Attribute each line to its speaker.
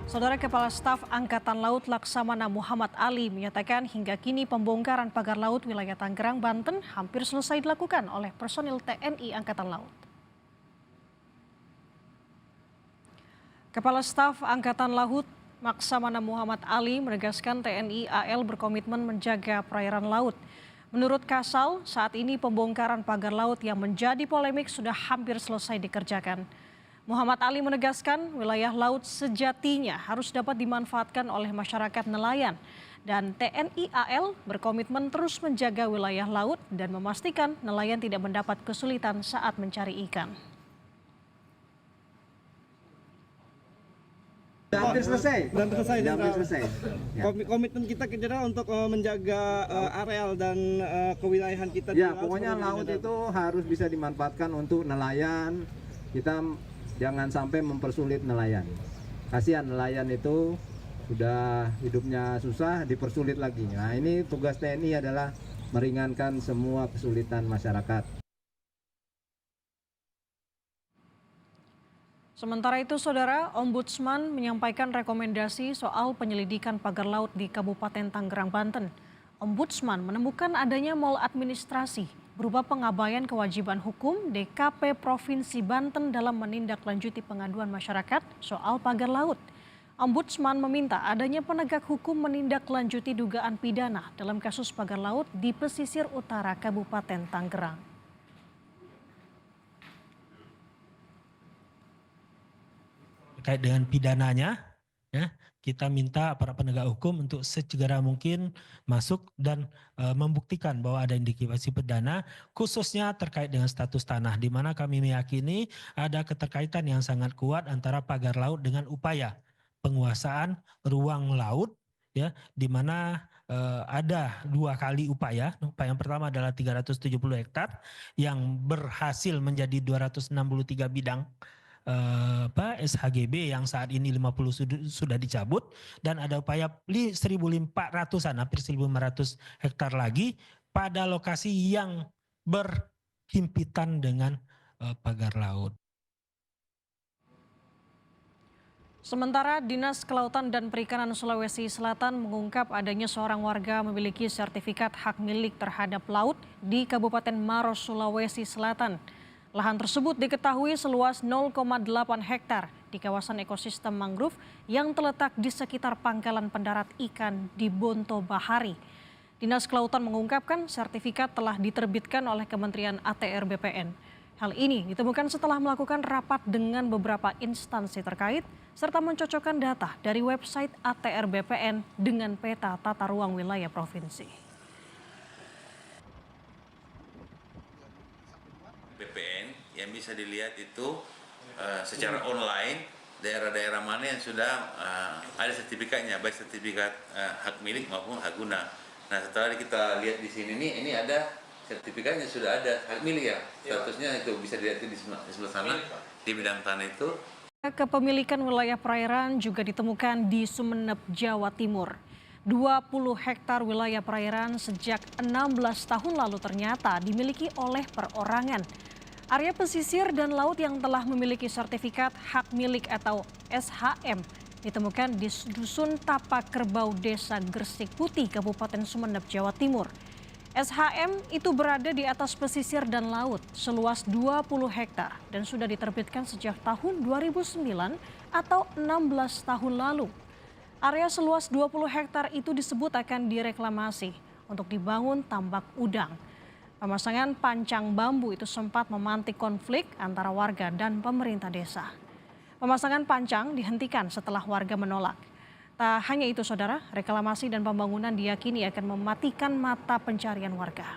Speaker 1: Saudara Kepala Staf Angkatan Laut Laksamana Muhammad Ali menyatakan hingga kini pembongkaran pagar laut wilayah Tangerang, Banten hampir selesai dilakukan oleh personil TNI Angkatan Laut. Kepala Staf Angkatan Laut Laksamana Muhammad Ali menegaskan TNI AL berkomitmen menjaga perairan laut. Menurut Kasal, saat ini pembongkaran pagar laut yang menjadi polemik sudah hampir selesai dikerjakan. Muhammad Ali menegaskan wilayah laut sejatinya harus dapat dimanfaatkan oleh masyarakat nelayan dan TNI AL berkomitmen terus menjaga wilayah laut dan memastikan nelayan tidak mendapat kesulitan saat mencari ikan.
Speaker 2: Hampir selesai.
Speaker 3: Hampir selesai.
Speaker 2: Ya. Komitmen kita adalah untuk menjaga areal dan kewilayahan kita.
Speaker 3: Ya, pokoknya laut itu harus bisa dimanfaatkan untuk nelayan. Kita jangan sampai mempersulit nelayan. Kasihan nelayan itu sudah hidupnya susah, dipersulit lagi. Nah, ini tugas TNI adalah meringankan semua kesulitan masyarakat.
Speaker 1: Sementara itu, Saudara, Ombudsman menyampaikan rekomendasi soal penyelidikan pagar laut di Kabupaten Tangerang, Banten. Ombudsman menemukan adanya maladministrasi berupa pengabaian kewajiban hukum DKP Provinsi Banten dalam menindaklanjuti pengaduan masyarakat soal pagar laut. Ombudsman meminta adanya penegak hukum menindaklanjuti dugaan pidana dalam kasus pagar laut di pesisir utara Kabupaten Tangerang.
Speaker 4: Terkait dengan pidananya, ya, kita minta para penegak hukum untuk segera mungkin masuk dan membuktikan bahwa ada indikasi pidana, khususnya terkait dengan status tanah, di mana kami meyakini ada keterkaitan yang sangat kuat antara pagar laut dengan upaya penguasaan ruang laut, ya, di mana ada dua kali upaya. Upaya yang pertama adalah 370 hektar yang berhasil menjadi 263 bidang SHGB yang saat ini 50 sudah dicabut, dan ada upaya 1.400-an, hampir 1.500 hektar lagi pada lokasi yang berhimpitan dengan pagar laut.
Speaker 1: Sementara Dinas Kelautan dan Perikanan Sulawesi Selatan mengungkap adanya seorang warga memiliki sertifikat hak milik terhadap laut di Kabupaten Maros, Sulawesi Selatan. Lahan tersebut diketahui seluas 0,8 hektar di kawasan ekosistem mangrove yang terletak di sekitar pangkalan pendarat ikan di Bonto Bahari. Dinas Kelautan mengungkapkan sertifikat telah diterbitkan oleh Kementerian ATR BPN. Hal ini ditemukan setelah melakukan rapat dengan beberapa instansi terkait serta mencocokkan data dari website ATR BPN dengan peta tata ruang wilayah provinsi.
Speaker 5: BPN yang bisa dilihat itu secara online daerah-daerah mana yang sudah ada sertifikatnya, baik sertifikat hak milik maupun hak guna. Nah, setelah kita lihat di sini nih, ini ada sertifikatnya, sudah ada hak milik ya, statusnya itu bisa dilihat di sebelah sana di bidang tanah itu.
Speaker 1: Kepemilikan wilayah perairan juga ditemukan di Sumeneb, Jawa Timur. 20 hektar wilayah perairan sejak 16 tahun lalu ternyata dimiliki oleh perorangan. Area pesisir dan laut yang telah memiliki sertifikat hak milik atau SHM ditemukan di Dusun Tapak Kerbau, Desa Gresik Putih, Kabupaten Sumeneb, Jawa Timur. SHM itu berada di atas pesisir dan laut seluas 20 hektar dan sudah diterbitkan sejak tahun 2009 atau 16 tahun lalu. Area seluas 20 hektar itu disebut akan direklamasi untuk dibangun tambak udang. Pemasangan pancang bambu itu sempat memantik konflik antara warga dan pemerintah desa. Pemasangan pancang dihentikan setelah warga menolak. Tak hanya itu, Saudara, reklamasi dan pembangunan diyakini akan mematikan mata pencarian warga.